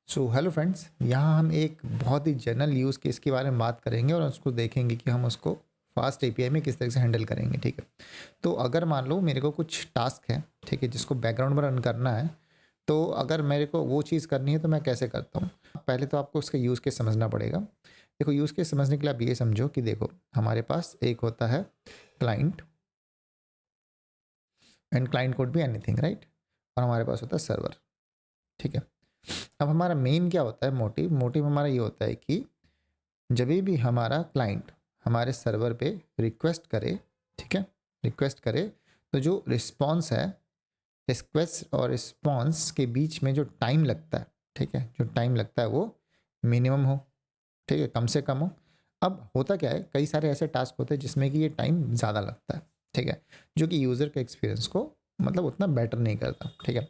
So hello friends, यहाँ हम एक बहुत ही जनरल यूज़ केस के बारे में बात करेंगे और उसको देखेंगे कि हम उसको फास्ट एपीआई में किस तरह से हैंडल करेंगे। ठीक है, तो अगर मान लो मेरे को कुछ टास्क है, ठीक है, जिसको बैकग्राउंड में रन करना है, तो अगर मेरे को वो चीज़ करनी है तो मैं कैसे करता हूँ। पहले तो आपको उसका यूज़ केस समझना पड़ेगा। देखो, यूज़ केस समझने के लिए आप ये समझो कि देखो, हमारे पास एक होता है क्लाइंट, एंड क्लाइंट कोड भी एनीथिंग, राइट। और हमारे पास होता है सर्वर। ठीक है, अब हमारा मेन क्या होता है, मोटिव मोटिव हमारा ये होता है कि जब भी हमारा क्लाइंट हमारे सर्वर पे रिक्वेस्ट करे, ठीक है, रिक्वेस्ट करे, तो जो रिस्पॉन्स है, रिक्वेस्ट और रिस्पॉन्स के बीच में जो टाइम लगता है, ठीक है, जो टाइम लगता है वो मिनिमम हो, ठीक है, कम से कम हो। अब होता क्या है, कई सारे ऐसे टास्क होते हैं जिसमें कि ये टाइम ज़्यादा लगता है, ठीक है, जो कि यूज़र के एक्सपीरियंस को मतलब उतना बेटर नहीं करता। ठीक है,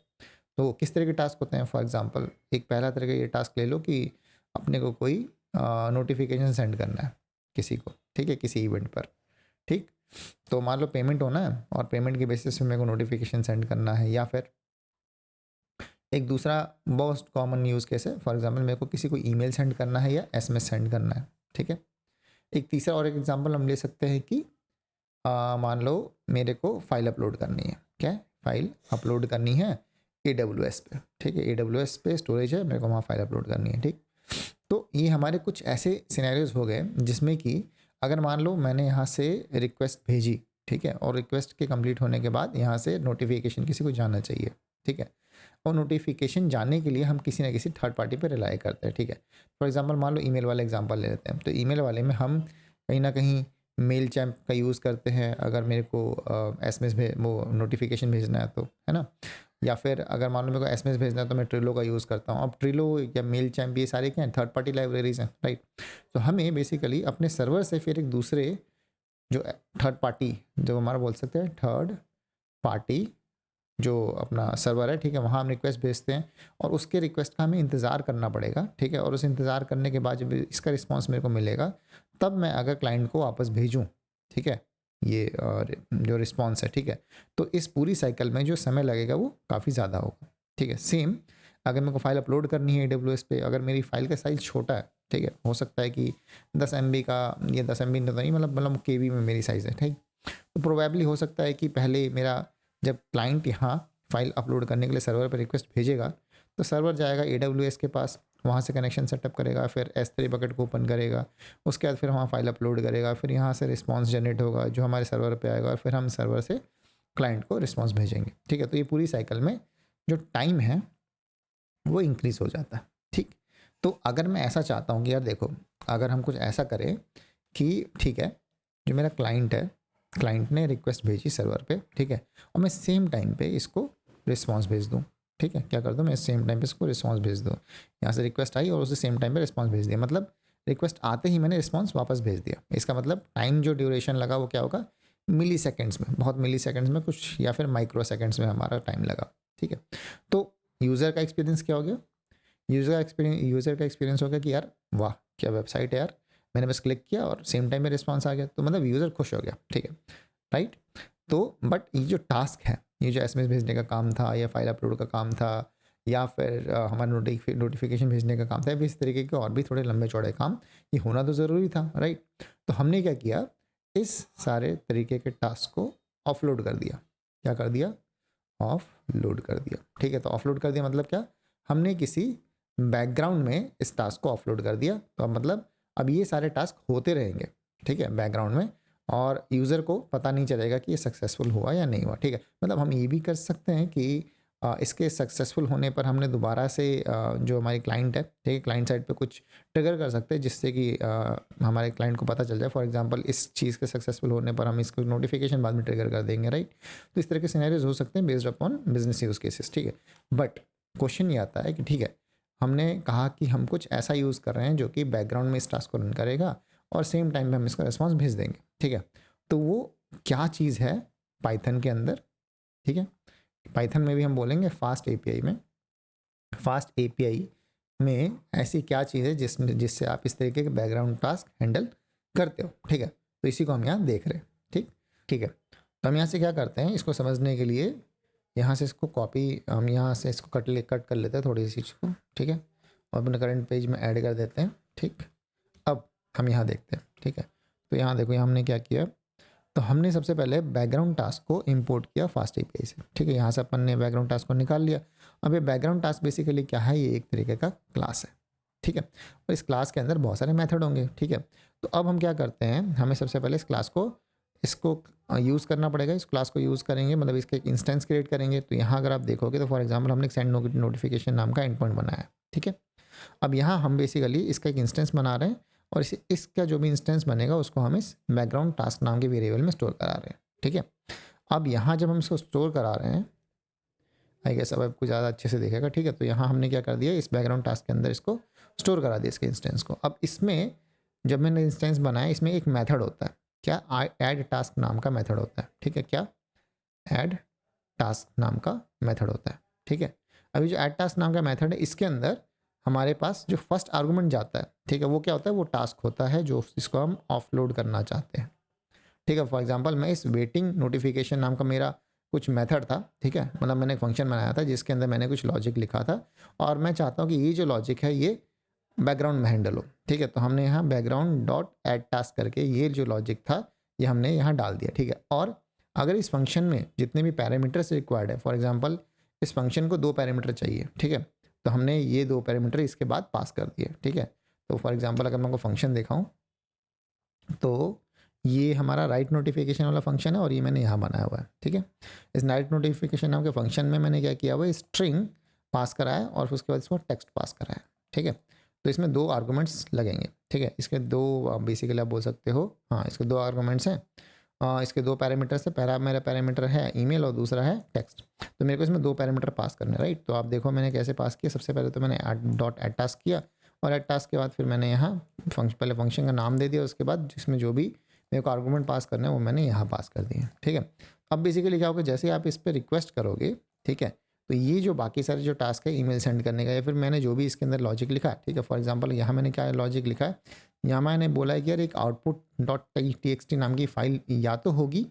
तो किस तरह के टास्क होते हैं, फॉर एग्जांपल एक पहला तरह का ये टास्क ले लो कि अपने को कोई नोटिफिकेशन सेंड करना है किसी को, ठीक है, किसी इवेंट पर। ठीक, तो मान लो पेमेंट होना है और पेमेंट के बेसिस पे मेरे को नोटिफिकेशन सेंड करना है, या फिर एक दूसरा मोस्ट कॉमन यूज़ केस है, फॉर एग्जांपल मेरे को किसी को ईमेल सेंड करना है या एसएमएस सेंड करना है। ठीक है, एक तीसरा और एक एग्जांपल हम ले सकते हैं कि मान लो मेरे को फाइल अपलोड करनी है। क्या है? फाइल अपलोड करनी है AWS पे, ठीक है, AWS पे स्टोरेज है, मेरे को वहाँ फाइल अपलोड करनी है। ठीक, तो ये हमारे कुछ ऐसे सिनेरियोज हो गए जिसमें कि अगर मान लो मैंने यहाँ से रिक्वेस्ट भेजी, ठीक है, और रिक्वेस्ट के कंप्लीट होने के बाद यहाँ से नोटिफिकेशन किसी को जाना चाहिए। ठीक है, और नोटिफिकेशन जानने के लिए हम किसी ना किसी थर्ड पार्टी पर रिलाई करते हैं। ठीक है, फॉर एग्जांपल मान लो ईमेल वाला एग्जांपल ले लेते हैं, तो ईमेल वाले में हम कहीं ना कहीं मेल चैम्प का यूज़ करते हैं अगर मेरे को एसएमएस वो नोटिफिकेशन भेजना है तो, है ना। या फिर अगर मान लो मेरे को एसएमएस भेजना है तो मैं ट्रिलो का यूज़ करता हूँ। अब ट्रिलो या मेल चैम्प ये सारे क्या हैं, थर्ड पार्टी लाइब्रेरीज हैं, राइट। तो हमें बेसिकली अपने सर्वर से फिर एक दूसरे जो थर्ड पार्टी, जो हमारा बोल सकते हैं थर्ड पार्टी जो अपना सर्वर है, ठीक है, वहाँ हम रिक्वेस्ट भेजते हैं और उसके रिक्वेस्ट का हमें इंतज़ार करना पड़ेगा। ठीक है, और उस इंतज़ार करने के बाद जब इसका रिस्पांस मेरे को मिलेगा, तब मैं अगर क्लाइंट को वापस भेजूँ, ठीक है, ये जो रिस्पांस है, ठीक है, तो इस पूरी साइकिल में जो समय लगेगा वो काफ़ी ज़्यादा होगा। ठीक है, सेम अगर मेरे को फाइल अपलोड करनी है AWS पे, अगर मेरी फाइल का साइज़ छोटा है, ठीक है, हो सकता है कि 10 MB का, ये 10 MB तो नहीं, मतलब KB में मेरी साइज़ है, ठीक, तो प्रोबेबली हो सकता है कि पहले मेरा जब क्लाइंट यहाँ फाइल अपलोड करने के लिए सर्वर पर रिक्वेस्ट भेजेगा, तो सर्वर जाएगा AWS के पास, वहाँ से कनेक्शन सेटअप करेगा, फिर S3 बकेट को ओपन करेगा, उसके बाद फिर वहाँ फाइल अपलोड करेगा, फिर यहाँ से रिस्पांस जनरेट होगा जो हमारे सर्वर पे आएगा, और फिर हम सर्वर से क्लाइंट को रिस्पांस भेजेंगे। ठीक है, तो ये पूरी साइकिल में जो टाइम है वो इंक्रीज़ हो जाता है। ठीक, तो अगर मैं ऐसा चाहता हूँ कि यार देखो, अगर हम कुछ ऐसा करें कि ठीक है, जो मेरा क्लाइंट है, क्लाइंट ने रिक्वेस्ट भेजी सर्वर पे, ठीक है, और मैं सेम टाइम पे इसको रिस्पांस भेज दूँ। ठीक है, क्या कर दूँ मैं, सेम टाइम पे इसको रिस्पांस भेज दूँ। यहाँ से रिक्वेस्ट आई और उसे सेम टाइम पे रिस्पांस भेज दिया, मतलब रिक्वेस्ट आते ही मैंने रिस्पांस वापस भेज दिया। इसका मतलब टाइम जो ड्यूरेशन लगा वो क्या होगा, मिली सेकेंड्स में, बहुत मिली सेकेंड्स में कुछ, या फिर माइक्रो सेकेंड्स में हमारा टाइम लगा। ठीक है, तो यूज़र का एक्सपीरियंस क्या हो गया, यूज़र का एक्सपीरियंस हो गया कि यार वाह क्या वेबसाइट है यार, मैंने बस क्लिक किया और सेम टाइम में रिस्पांस आ गया, तो मतलब यूज़र खुश हो गया। ठीक है, राइट। तो बट ये जो टास्क है, ये जो एसएमएस भेजने का काम था या फाइल अपलोड का काम था, या फिर हमारा नोटिफिकेशन भेजने का काम था, या इस तरीके के और भी थोड़े लंबे चौड़े काम, ये होना तो ज़रूरी था, राइट। तो हमने क्या किया, इस सारे तरीके के टास्क को ऑफलोड कर दिया। क्या कर दिया, ऑफ लोड कर दिया। ठीक है, तो ऑफलोड कर दिया मतलब क्या, हमने किसी बैकग्राउंड में इस टास्क को ऑफलोड कर दिया। तो अब मतलब अब ये सारे टास्क होते रहेंगे, ठीक है, बैकग्राउंड में, और यूज़र को पता नहीं चलेगा कि ये सक्सेसफुल हुआ या नहीं हुआ। ठीक है, मतलब हम ये भी कर सकते हैं कि इसके सक्सेसफुल होने पर हमने दोबारा से जो हमारी क्लाइंट है, ठीक है, क्लाइंट साइड पे कुछ ट्रिगर कर सकते हैं जिससे कि हमारे क्लाइंट को पता चल जाए। फॉर एग्जांपल इस चीज़ के सक्सेसफुल होने पर हम इसको नोटिफिकेशन बाद में ट्रिगर कर देंगे, राइट। तो इस तरह के सिनेरियोज हो सकते हैं based upon business use cases. ठीक है, बट क्वेश्चन ये आता है कि ठीक है, हमने कहा कि हम कुछ ऐसा यूज़ कर रहे हैं जो कि बैकग्राउंड में इस टास्क को रन करेगा और सेम टाइम में हम इसका रिस्पॉन्स भेज देंगे। ठीक है, तो वो क्या चीज़ है पाइथन के अंदर, ठीक है, पाइथन में भी हम बोलेंगे फास्ट एपीआई में, फास्ट एपीआई में ऐसी क्या चीज़ है जिससे आप इस तरीके के बैकग्राउंड टास्क हैंडल करते हो। ठीक है, तो इसी को हम यहाँ देख रहे हैं। ठीक, ठीक है, तो हम यहाँ से क्या करते हैं, इसको समझने के लिए यहाँ से इसको कॉपी, हम यहाँ से इसको कट कर लेते हैं थोड़ी सी चीज़ को। ठीक है, और अपने करंट पेज में ऐड कर देते हैं। ठीक, अब हम यहाँ देखते हैं। ठीक है, तो यहाँ देखो, यहाँ हमने क्या किया, तो हमने सबसे पहले बैकग्राउंड टास्क को इंपोर्ट किया फास्ट एपीआई से। ठीक है, यहाँ से अपन ने बैकग्राउंड टास्क को निकाल लिया। अब ये बैकग्राउंड टास्क बेसिकली क्या है, ये एक तरीके का क्लास है। ठीक है, और इस क्लास के अंदर बहुत सारे मेथड होंगे। ठीक है, तो अब हम क्या करते हैं, हमें सबसे पहले इस क्लास को इसको यूज़ करना पड़ेगा। इस क्लास को यूज़ करेंगे, मतलब इसका एक इंस्टेंस क्रिएट करेंगे। तो यहाँ अगर आप देखोगे तो फॉर एग्जांपल हमने एक सेंड नोटिफिकेशन नाम का एंड पॉइंट बनाया है। ठीक है, अब यहाँ हम बेसिकली इसका एक इंस्टेंस बना रहे हैं और इसका जो भी इंस्टेंस बनेगा उसको हम इस बैकग्राउंड टास्क नाम के वेरिएबल में स्टोर करा रहे हैं। ठीक है, अब यहाँ जब हम इसको स्टोर करा रहे हैं, आई गेस अब आपको ज़्यादा अच्छे से देखेगा। ठीक है, तो यहाँ हमने क्या कर दिया, इस बैकग्राउंड टास्क के अंदर इसको स्टोर करा दिया, इसके इंस्टेंस को। अब इसमें जब मैंने इंस्टेंस बनाया, इसमें एक मेथड होता है, क्या, ऐड टास्क नाम का मेथड होता है। ठीक है, क्या, ऐड टास्क नाम का मेथड होता है। ठीक है, अभी जो ऐड टास्क नाम का मेथड है, इसके अंदर हमारे पास जो फर्स्ट आर्गूमेंट जाता है, ठीक है, वो क्या होता है, वो टास्क होता है जो इसको हम ऑफलोड करना चाहते हैं। ठीक है, फॉर एग्जांपल मैं इस वेटिंग नोटिफिकेशन नाम का मेरा कुछ मेथड था। ठीक है, मतलब मैंने एक फंक्शन बनाया था जिसके अंदर मैंने कुछ लॉजिक लिखा था और मैं चाहता हूँ कि ये जो लॉजिक है ये बैकग्राउंड में हैंडल हो। ठीक है, तो हमने यहाँ बैकग्राउंड डॉट ऐड टास्क करके ये जो लॉजिक था ये हमने यहाँ डाल दिया। ठीक है, और अगर इस फंक्शन में जितने भी पैरामीटर्स रिक्वायर्ड है, फॉर एग्जांपल इस फंक्शन को 2 पैरामीटर चाहिए। ठीक है, तो हमने ये 2 पैरामीटर इसके बाद पास कर दिए। ठीक है, तो फॉर एग्जांपल अगर मैं आपको फंक्शन दिखाऊं तो ये हमारा राइट नोटिफिकेशन वाला फंक्शन है और ये मैंने यहाँ बनाया हुआ है। ठीक है, इस राइट नोटिफिकेशन नाम के फंक्शन में मैंने क्या किया हुआ है, स्ट्रिंग पास कराया और उसके बाद इसको टेक्स्ट पास कराया। ठीक है, तो इसमें 2 आर्गूमेंट्स लगेंगे। ठीक है, इसके 2 बेसिकली आप बोल सकते हो, हाँ इसके 2 आर्गूमेंट्स हैं। इसके 2 पैरामीटर्स है, पहला मेरा पैरामीटर है ईमेल और दूसरा है टेक्स्ट। तो मेरे को इसमें 2 पैरामीटर पास करने, राइट। तो आप देखो मैंने कैसे पास किया, सबसे पहले तो मैंने डॉट ऐड टास्क किया और ऐड टास्क के बाद फिर मैंने यहाँ पहले फंक्शन का नाम दे दिया, उसके बाद जिसमें जो भी मेरे को आर्गूमेंट पास करना है वो मैंने यहाँ पास कर दिए। ठीक है, अब बेसिकली क्या होगा, जैसे आप इस पर रिक्वेस्ट करोगे, ठीक है, तो ये जो बाकी सारे जो टास्क है ईमेल सेंड करने का या फिर मैंने जो भी इसके अंदर लॉजिक लिखा है, ठीक है, फॉर एग्जांपल यहाँ मैंने क्या लॉजिक लिखा है, यहाँ मैंने बोला है कि यार एक आउटपुट डॉट txt नाम की फाइल या तो होगी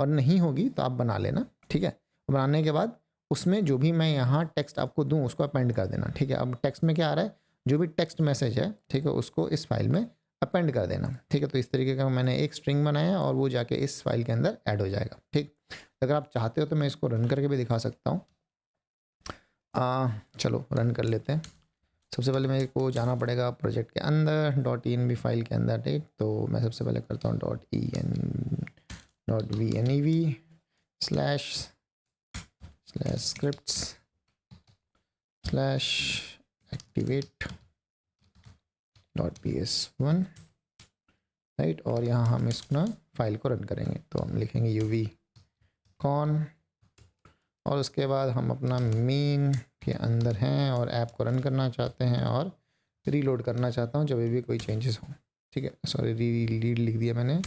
और नहीं होगी तो आप बना लेना। ठीक है, बनाने के बाद उसमें जो भी मैं यहाँ टेक्स्ट आपको दूँ उसको अपेंड कर देना। ठीक है, अब टेक्स्ट में क्या आ रहा है, जो भी टेक्स्ट मैसेज है, ठीक है, उसको इस फाइल में अपेंड कर देना। ठीक है, तो इस तरीके का मैंने एक स्ट्रिंग बनाया और वो जाके इस फाइल के अंदर ऐड हो जाएगा। ठीक, अगर आप चाहते हो तो मैं इसको रन करके भी दिखा सकता हूँ। चलो रन कर लेते हैं। सबसे पहले मेरे को जाना पड़ेगा प्रोजेक्ट के अंदर .env फाइल के अंदर। ठीक, तो मैं सबसे पहले करता हूँ .venv slash scripts slash activate .ps1, right, और यहाँ हम इस ना फाइल को रन करेंगे। तो हम लिखेंगे uv कॉन और उसके बाद हम अपना मेन के अंदर हैं और ऐप को रन करना चाहते हैं और रीलोड करना चाहता हूँ जब भी कोई चेंजेस हो। ठीक है, सॉरी रीड लिख दिया मैंने,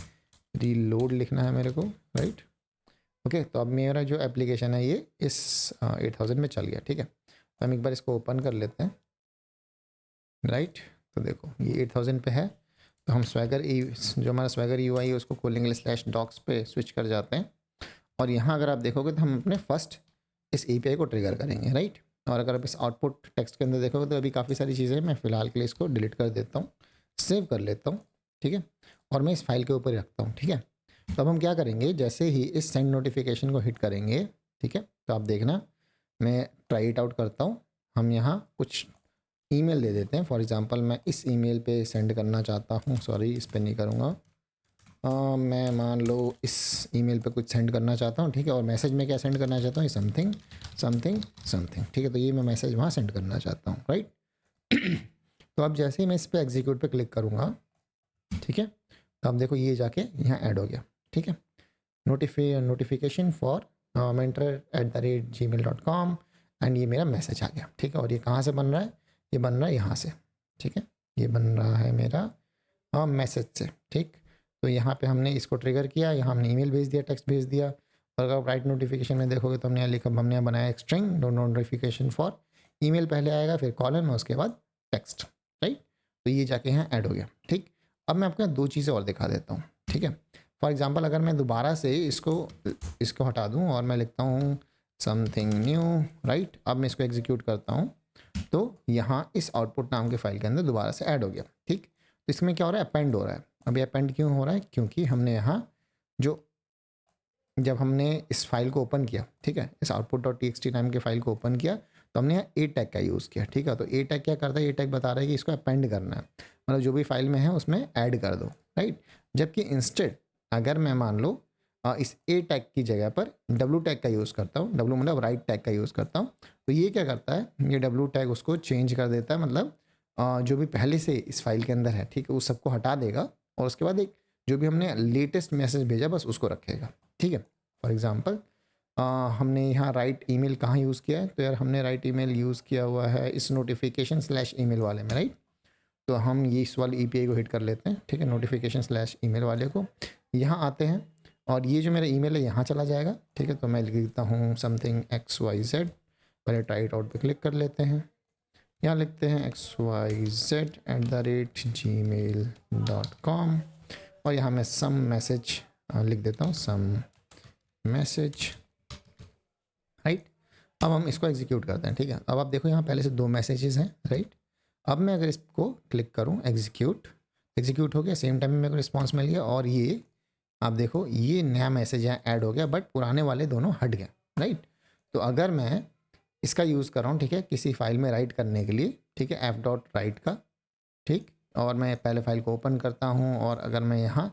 रीलोड लिखना है मेरे को, राइट। ओके, तो अब मेरा जो एप्लीकेशन है ये इस 8000 में चल गया। ठीक है, तो हम एक बार इसको ओपन कर लेते हैं, राइट। तो देखो ये 8000 पे है, तो हम स्वैगर जो हमारा स्वैगर UI है उसको खोलेंगे, /docs पे स्विच कर जाते हैं और यहाँ अगर आप देखोगे तो हम अपने फर्स्ट इस API को ट्रिगर करेंगे, राइट। और अगर आप इस आउटपुट टेक्स्ट के अंदर देखोगे तो अभी काफ़ी सारी चीज़ें, मैं फ़िलहाल के लिए इसको डिलीट कर देता हूँ, सेव कर लेता हूँ। ठीक है, और मैं इस फाइल के ऊपर रखता हूँ। ठीक है, तो अब हम क्या करेंगे, जैसे ही इस सेंड नोटिफिकेशन को हिट करेंगे, ठीक है, तो आप देखना मैं ट्राई इट आउट करता हूँ। हम यहाँ कुछ ईमेल दे देते हैं, फॉर एग्जांपल मैं इस ईमेल पे सेंड करना चाहता हूँ, सॉरी इस पे नहीं करूँगा, मैं मान लो इस ईमेल पे कुछ सेंड करना चाहता हूँ। ठीक है, और मैसेज में क्या सेंड करना चाहता हूँ, समथिंग समथिंग समथिंग। ठीक है, तो ये मैं मैसेज वहाँ सेंड करना चाहता हूँ, राइट। तो अब जैसे ही मैं इस पर एग्जीक्यूट पे क्लिक करूँगा, ठीक है, तो अब देखो ये जाके यहाँ ऐड हो गया। ठीक है, नोटिफिकेशन फॉर mentor@gmail.com एंड ये मेरा मैसेज आ गया। ठीक है, और ये कहाँ से बन रहा है, ये बन रहा है यहाँ से। ठीक है, ये बन रहा है मेरा मैसेज से। ठीक, तो यहाँ पे हमने इसको ट्रिगर किया, यहाँ हमने ईमेल भेज दिया, टेक्स्ट भेज दिया। और अगर आप राइट नोटिफिकेशन में देखोगे तो हमने यहाँ लिखा, हमने यहाँ बनाया एक स्ट्रिंग, नोटिफिकेशन फॉर ईमेल पहले आएगा, फिर कॉलन और उसके बाद टेक्स्ट, राइट। तो ये जाके यहाँ ऐड हो गया। ठीक, अब मैं आपको 2 चीज़ें और दिखा देता हूँ। ठीक है, फॉर एग्जाम्पल अगर मैं दोबारा से इसको हटा दूँ और मैं लिखता हूँ समथिंग न्यू, राइट। अब मैं इसको एग्जीक्यूट करता हूँ तो यहाँ इस आउटपुट नाम के फाइल के अंदर दोबारा से ऐड हो गया। ठीक, तो इसमें क्या हो रहा है, अपेंड हो रहा है। अब ये अपेंड क्यों हो रहा है, क्योंकि हमने यहाँ जो जब हमने इस फाइल को ओपन किया, ठीक है, इस output.txt नाम के फाइल को ओपन किया, तो हमने यहाँ ए टैग का यूज़ किया। ठीक है, तो ए टैग क्या करता है, ए टैग बता रहा है कि इसको अपेंड करना है, मतलब जो भी फाइल में है उसमें ऐड कर दो, राइट। जबकि इंस्टेड अगर मैं मान लो इस ए टैग की जगह पर डब्लू टैग का यूज़ करता हूँ, डब्लू मतलब राइट टैग का यूज़ करता हूँ, तो ये क्या करता है, ये डब्लू टैग उसको चेंज कर देता है, मतलब जो भी पहले से इस फाइल के अंदर है, ठीक है, उस सबको हटा देगा और उसके बाद एक जो भी हमने लेटेस्ट मैसेज भेजा बस उसको रखेगा। ठीक है, फॉर एग्जांपल हमने यहाँ राइट ईमेल कहाँ यूज़ किया है, तो यार हमने राइट ईमेल यूज़ किया हुआ है इस नोटिफिकेशन स्लैश ईमेल वाले में, राइट। तो हम ये इस वाले ईपीआई को हिट कर लेते हैं, ठीक है, नोटिफिकेशन स्लैश ईमेल वाले को। यहाँ आते हैं और ये जो मेरा ईमेल है यहाँ चला जाएगा। ठीक है, तो मैं लिख देता हूँ समथिंग XYZ, पहले ट्राई इट आउट पे क्लिक कर लेते हैं। यहाँ लिखते हैं xyz@gmail.com और यहाँ मैं सम मैसेज लिख देता हूँ, सम मैसेज, राइट। अब हम इसको एग्जीक्यूट करते हैं। ठीक है, अब आप देखो यहाँ पहले से 2 मैसेजेस हैं, राइट। अब मैं अगर इसको क्लिक करूँ एग्जीक्यूट, एग्जीक्यूट हो गया, सेम टाइम में मेरे को रिस्पॉन्स मिल गया और ये आप देखो ये नया मैसेज यहाँ ऐड हो गया, बट पुराने वाले दोनों हट गए, राइट। तो अगर मैं इसका यूज़ कर रहा हूँ, ठीक है, किसी फाइल में राइट करने के लिए, ठीक है, f.write का, ठीक, और मैं पहले फाइल को ओपन करता हूँ और अगर मैं यहाँ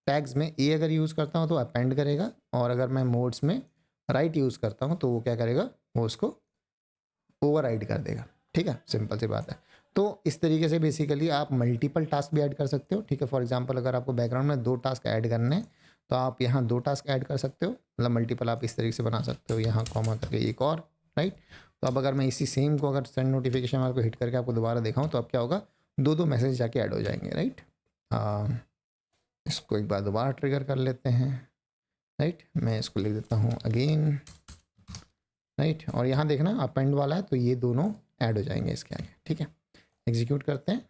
टैग्स में ए अगर यूज़ करता हूँ तो अपेंड करेगा, और अगर मैं मोड्स में राइट यूज़ करता हूँ तो वो क्या करेगा, वो उसको ओवरराइड कर देगा। ठीक है, सिंपल सी बात है। तो इस तरीके से बेसिकली आप मल्टीपल टास्क भी ऐड कर सकते हो। ठीक है, फॉर एग्जांपल अगर आपको बैकग्राउंड में 2 टास्क ऐड करने हैं तो आप यहाँ 2 टास्क ऐड कर सकते हो, मतलब मल्टीपल आप इस तरीके से बना सकते हो, यहाँ कॉमा करके एक और, राइट। तो अब अगर मैं इसी सेम को अगर सेंड नोटिफिकेशन वाले को हिट करके आपको दोबारा दिखाऊँ तो अब क्या होगा, 2 मैसेज जाके ऐड हो जाएंगे, राइट। इसको एक बार दोबारा ट्रिगर कर लेते हैं, राइट। मैं इसको लिख देता हूँ अगेन, राइट। और यहाँ देखना अपेंड वाला है तो ये दोनों ऐड हो जाएंगे इसके आगे। ठीक है, एग्जीक्यूट करते हैं।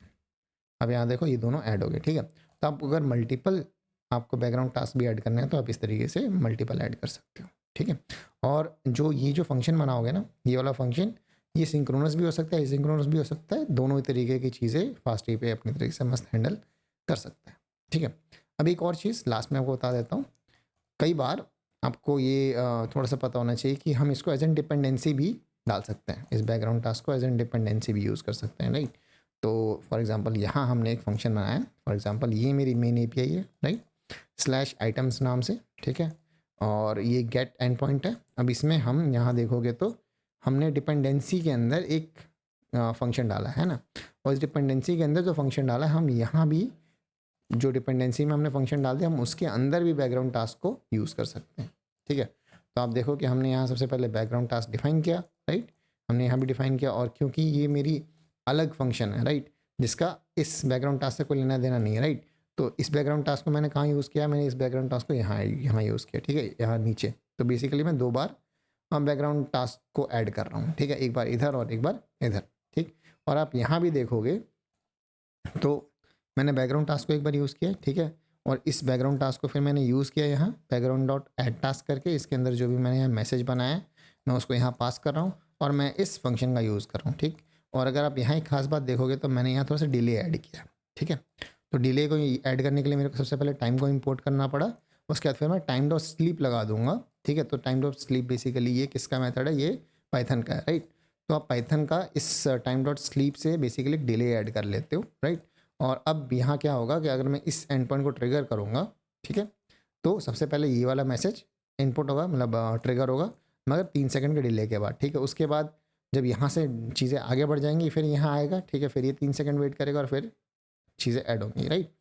अब यहाँ देखो ये दोनों ऐड हो गए। ठीक है, तो आप अगर मल्टीपल आपको बैकग्राउंड टास्क भी ऐड करने हैं तो आप इस तरीके से मल्टीपल ऐड कर सकते हो। ठीक है, और जो ये जो फंक्शन बनाओगे ना, ये वाला फंक्शन, ये सिंक्रोनस भी हो सकता है, एसिंक्रोनस भी हो सकता है, दोनों ही तरीके की चीज़ें फास्ट पे अपनी तरीके से मस्त हैंडल कर सकता है। ठीक है, अब एक और चीज़ लास्ट में आपको बता देता हूँ, कई बार आपको ये थोड़ा सा पता होना चाहिए कि हम इसको एज एन डिपेंडेंसी भी डाल सकते हैं, इस बैकग्राउंड टास्क को एज एन डिपेंडेंसी भी यूज़ कर सकते हैं, राइट। तो फॉर एग्जांपल यहाँ हमने एक फंक्शन बनाया है, फॉर एग्जांपल ये मेरी मेन एपीआई है, राइट, स्लैश आइटम्स नाम से। ठीक है, और ये गेट एंड पॉइंट है। अब इसमें हम यहाँ देखोगे तो हमने डिपेंडेंसी के अंदर एक फंक्शन डाला है ना, और इस डिपेंडेंसी के अंदर जो फंक्शन डाला है हम यहाँ भी जो डिपेंडेंसी में हमने फंक्शन डाल दिया हम उसके अंदर भी बैकग्राउंड टास्क को यूज़ कर सकते हैं। ठीक है, तो आप देखो कि हमने यहाँ सबसे पहले बैकग्राउंड टास्क डिफाइन किया, राइट, हमने यहाँ भी डिफाइन किया, और क्योंकि ये मेरी अलग फंक्शन है, राइट, जिसका इस बैकग्राउंड टास्क से कोई लेना देना नहीं है, राइट, तो इस बैकग्राउंड टास्क को मैंने कहाँ यूज़ किया, मैंने इस बैकग्राउंड टास्क को यहाँ यूज़ किया। ठीक है, यहाँ नीचे, तो बेसिकली मैं 2 बार बैकग्राउंड टास्क को ऐड कर रहा हूँ। ठीक है, एक बार इधर और एक बार इधर। ठीक, और आप यहाँ भी देखोगे तो मैंने बैकग्राउंड टास्क को एक बार यूज़ किया, ठीक है, और इस बैकग्राउंड टास्क को फिर मैंने यूज़ किया यहाँ बैकग्राउंड डॉट ऐड टास्क करके, इसके अंदर जो भी मैंने यहाँ मैसेज बनाया है मैं उसको यहाँ पास कर रहा हूँ और मैं इस फंक्शन का यूज़ कर रहा हूँ। ठीक, और अगर आप यहाँ एक खास बात देखोगे तो मैंने यहाँ थोड़ा सा डिले ऐड किया। ठीक है, तो डिले को ऐड करने के लिए मेरे को सबसे पहले टाइम को इम्पोर्ट करना पड़ा, उसके बाद फिर मैं टाइम डॉट स्लीप लगा दूंगा। ठीक है, तो टाइम डॉट स्लीप बेसिकली ये किसका मेथड है, ये पाइथन का है, राइट। तो आप पाइथन का इस टाइम डॉट स्लीप से बेसिकली डिले ऐड कर लेते हो, राइट। और अब यहाँ क्या होगा कि अगर मैं इस एंड पॉइंट को ट्रिगर करूँगा, ठीक है, तो सबसे पहले ये वाला मैसेज इनपुट होगा, मतलब ट्रिगर होगा, मगर 3 सेकंड के डिले के बाद। ठीक है, उसके बाद जब यहाँ से चीज़ें आगे बढ़ जाएंगी फिर यहाँ आएगा। ठीक है, फिर ये 3 सेकंड वेट करेगा और फिर चीज़ें ऐड होंगी, राइट।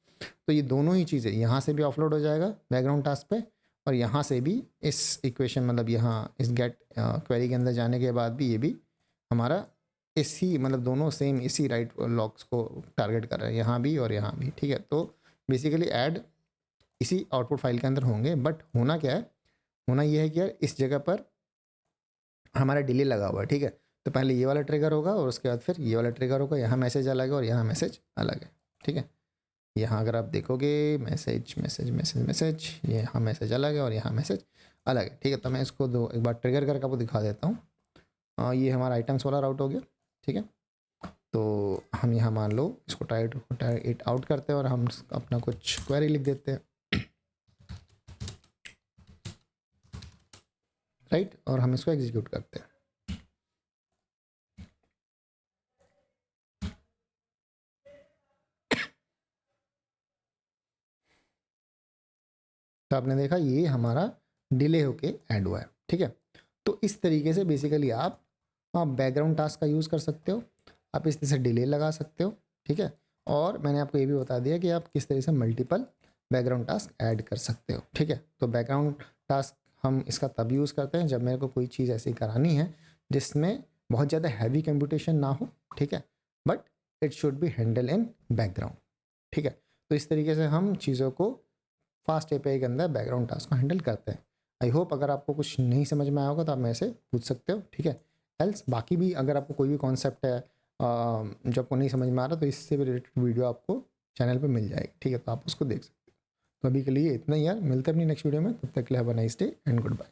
तो ये दोनों ही चीज़ें यहाँ से भी ऑफलोड हो जाएगा बैकग्राउंड टास्क पे, और यहाँ से भी इस इक्वेशन मतलब यहाँ इस गेट क्वेरी के अंदर जाने के बाद भी ये भी हमारा इसी मतलब दोनों सेम इसी राइट लॉक्स को टारगेट कर रहे हैं, यहाँ भी और यहाँ भी। ठीक है, तो बेसिकली ऐड इसी आउटपुट फाइल के अंदर होंगे, बट होना क्या है, होना ये है कि यार इस जगह पर हमारा डिले लगा हुआ है। ठीक है, तो पहले ये वाला ट्रिगर होगा और उसके बाद फिर ये वाला ट्रिगर होगा, यहाँ मैसेज अलग है और यहाँ मैसेज अलग है। ठीक है, यहाँ अगर आप देखोगे मैसेज मैसेज मैसेज मैसेज, यहाँ मैसेज अलग है और यहाँ मैसेज अलग है। ठीक है, तो मैं इसको एक बार ट्रिगर करके आपको दिखा देता हूँ। ये हमारा आइटम्स वाला राउट हो गया। ठीक है, तो हम यहाँ मान लो इसको टाइट इट आउट करते हैं और हम अपना कुछ क्वेरी लिख देते हैं, राइट, और हम इसको एग्जीक्यूट करते हैं। तो आपने देखा ये हमारा डिले होके ऐड हुआ है, ठीक है। तो इस तरीके से बेसिकली आप बैकग्राउंड टास्क का यूज़ कर सकते हो, आप इस तरह से डिले लगा सकते हो, ठीक है। और मैंने आपको ये भी बता दिया कि आप किस तरह से मल्टीपल बैकग्राउंड टास्क ऐड कर सकते हो, ठीक है। तो बैकग्राउंड टास्क हम इसका तब यूज़ करते हैं जब मेरे को कोई चीज़ ऐसी करानी है जिसमें बहुत ज़्यादा हैवी कंप्यूटेशन ना हो, ठीक है, but it should be handle in background, ठीक है। तो इस तरीके से हम चीज़ों को फास्ट एपीआई के अंदर बैकग्राउंड टास्क को हैंडल करते हैं। आई होप अगर आपको कुछ नहीं समझ में आया होगा तो आप मेरे से पूछ सकते हो, ठीक है। एल्स बाकी भी अगर आपको कोई भी कॉन्सेप्ट है जो आपको नहीं समझ में आ रहा तो इससे भी रिलेटेड वीडियो आपको चैनल पे मिल जाएगी, ठीक है, तो आप उसको देख सकते हो। तो अभी के लिए इतना ही यार, मिलते हैं अपनी नेक्स्ट वीडियो में, तब तक के लिए have a nice day and good bye.